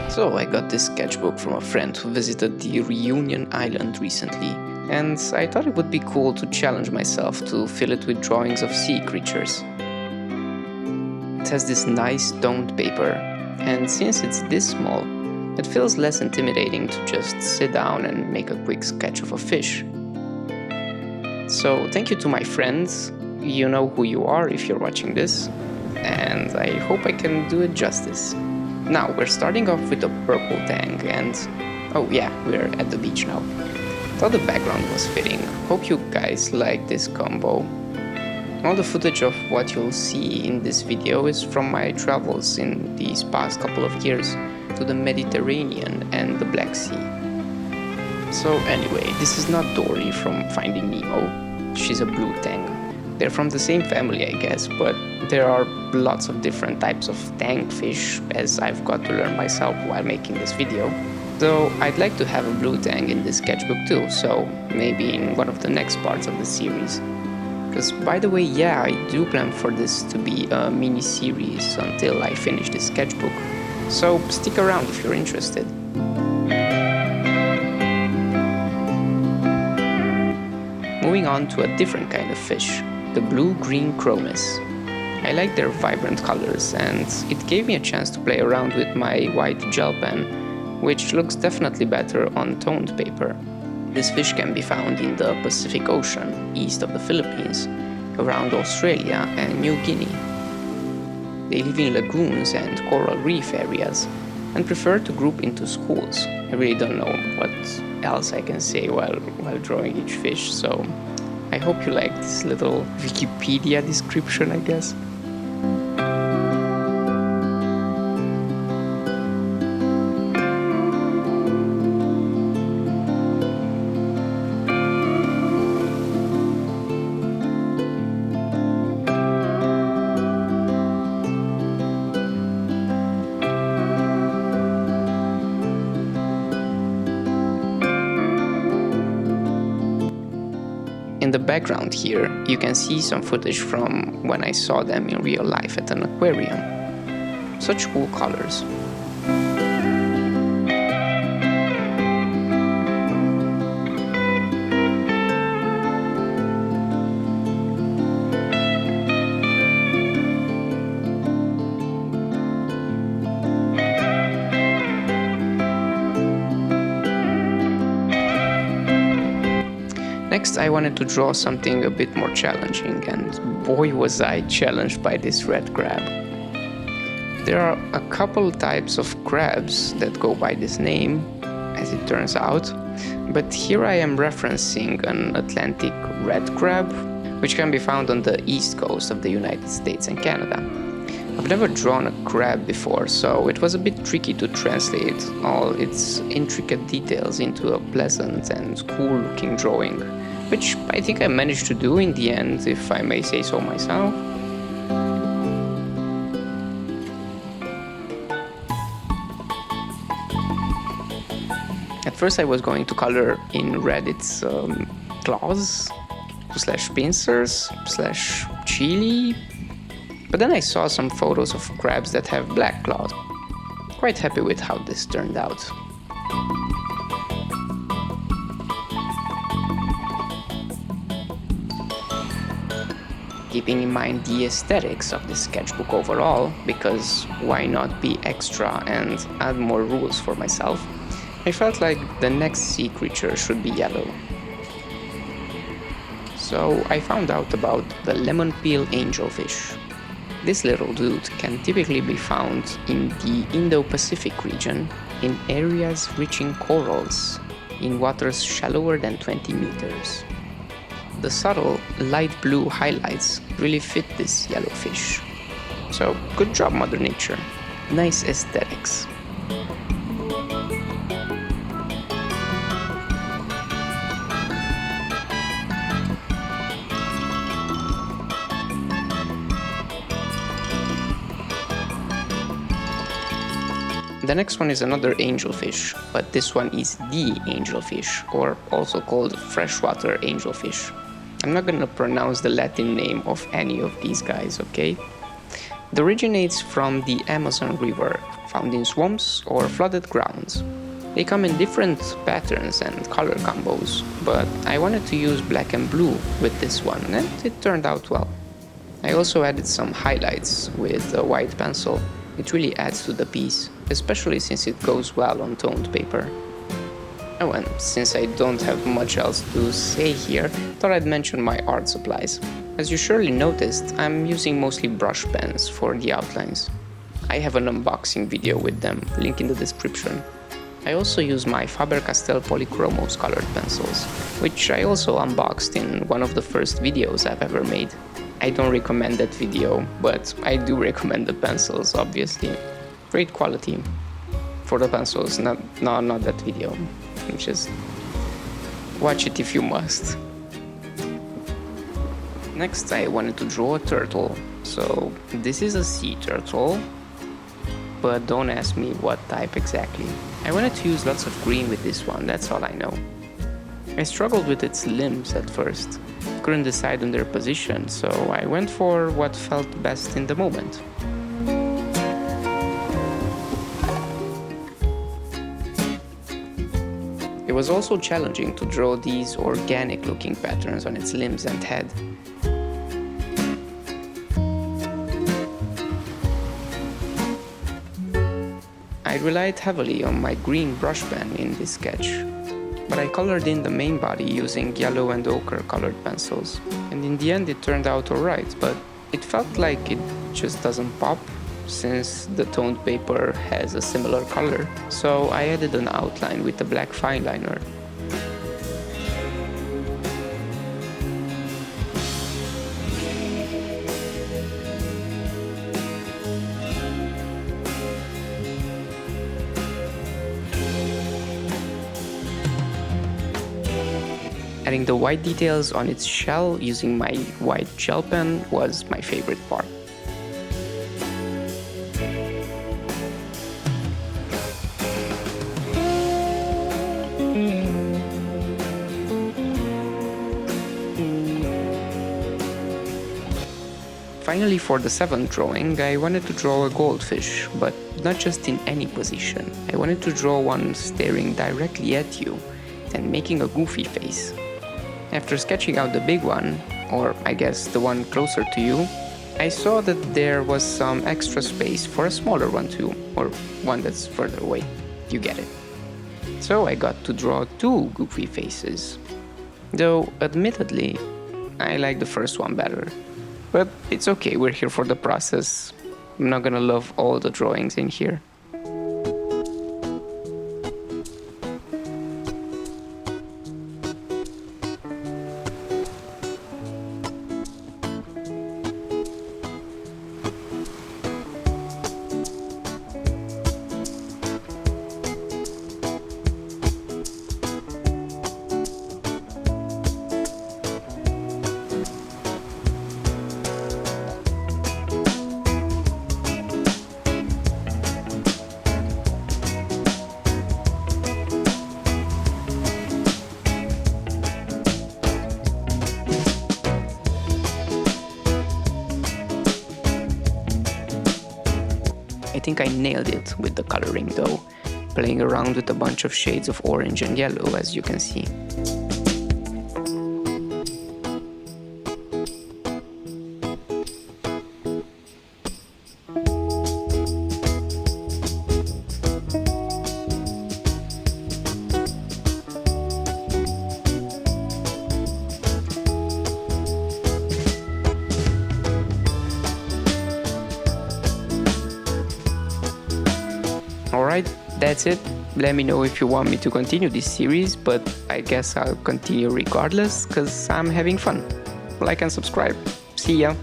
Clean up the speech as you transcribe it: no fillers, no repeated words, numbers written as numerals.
So I got this sketchbook from a friend who visited the Reunion Island recently, and I thought it would be cool to challenge myself to fill it with drawings of sea creatures. It has this nice toned paper, and since it's this small, it feels less intimidating to just sit down and make a quick sketch of a fish. So thank you to my friends, you know who you are if you're watching this, and I hope I can do it justice. Now we're starting off with a purple Tang, and oh yeah, we're at the beach now. Thought the background was fitting. Hope you guys like this combo. All the footage of what you'll see in this video is from my travels in these past couple of years to the Mediterranean and the Black Sea. So anyway, this is not Dory from Finding Nemo. She's a blue Tang. They're from the same family, I guess, but there are lots of different types of Tang fish, as I've got to learn myself while making this video. Though I'd like to have a blue Tang in this sketchbook too, so maybe in one of the next parts of the series. Because by the way, yeah, I do plan for this to be a mini-series until I finish this sketchbook, so stick around if you're interested. Moving on to a different kind of fish, the blue-green Chromis. I like their vibrant colors, and it gave me a chance to play around with my white gel pen, which looks definitely better on toned paper. This fish can be found in the Pacific Ocean, east of the Philippines, around Australia and New Guinea. They live in lagoons and coral reef areas, and prefer to group into schools. I really don't know what else I can say while drawing each fish, so I hope you like this little Wikipedia description, I guess. In the background here, you can see some footage from when I saw them in real life at an aquarium. Such cool colors. Next, I wanted to draw something a bit more challenging, and boy was I challenged by this red crab. There are a couple types of crabs that go by this name, as it turns out, but here I am referencing an Atlantic red crab, which can be found on the east coast of the United States and Canada. I've never drawn a crab before, so it was a bit tricky to translate all its intricate details into a pleasant and cool-looking drawing, which I think I managed to do in the end, if I may say so myself. At first I was going to color in red its claws, / pincers, / chili, but then I saw some photos of crabs that have black claws. Quite happy with how this turned out. Keeping in mind the aesthetics of the sketchbook overall, because why not be extra and add more rules for myself, I felt like the next sea creature should be yellow. So I found out about the Lemonpeel angelfish. This little dude can typically be found in the Indo-Pacific region in areas rich in corals, in waters shallower than 20 meters. The subtle light blue highlights really fit this yellow fish. So good job, Mother Nature. Nice aesthetics. The next one is another angelfish, but this one is the angelfish, or also called freshwater angelfish. I'm not gonna pronounce the Latin name of any of these guys, okay? It originates from the Amazon River, found in swamps or flooded grounds. They come in different patterns and color combos, but I wanted to use black and blue with this one, and it turned out well. I also added some highlights with a white pencil. It really adds to the piece, especially since it goes well on toned paper. Oh, and since I don't have much else to say here, thought I'd mention my art supplies. As you surely noticed, I'm using mostly brush pens for the outlines. I have an unboxing video with them, link in the description. I also use my Faber-Castell Polychromos colored pencils, which I also unboxed in one of the first videos I've ever made. I don't recommend that video, but I do recommend the pencils, obviously. Great quality. For the pencils, not that video. Just watch it if you must. Next, I wanted to draw a turtle. So this is a sea turtle, but don't ask me what type exactly. I wanted to use lots of green with this one, that's all I know. I struggled with its limbs at first. Couldn't decide on their position, so I went for what felt best in the moment. It was also challenging to draw these organic looking patterns on its limbs and head. I relied heavily on my green brush pen in this sketch, but I colored in the main body using yellow and ochre colored pencils, and in the end it turned out alright, but it felt like it just doesn't pop since the toned paper has a similar color, so I added an outline with a black fine liner. Adding the white details on its shell using my white gel pen was my favorite part. Finally, for the seventh drawing, I wanted to draw a goldfish, but not just in any position. I wanted to draw one staring directly at you and making a goofy face. After sketching out the big one, or I guess the one closer to you, I saw that there was some extra space for a smaller one too, or one that's further away. You get it. So I got to draw two goofy faces. Though, admittedly, I like the first one better. But it's okay, we're here for the process. I'm not gonna love all the drawings in here. I think I nailed it with the coloring though, playing around with a bunch of shades of orange and yellow, as you can see. Alright, that's it. Let me know if you want me to continue this series, but I guess I'll continue regardless, cause I'm having fun. Like and subscribe. See ya!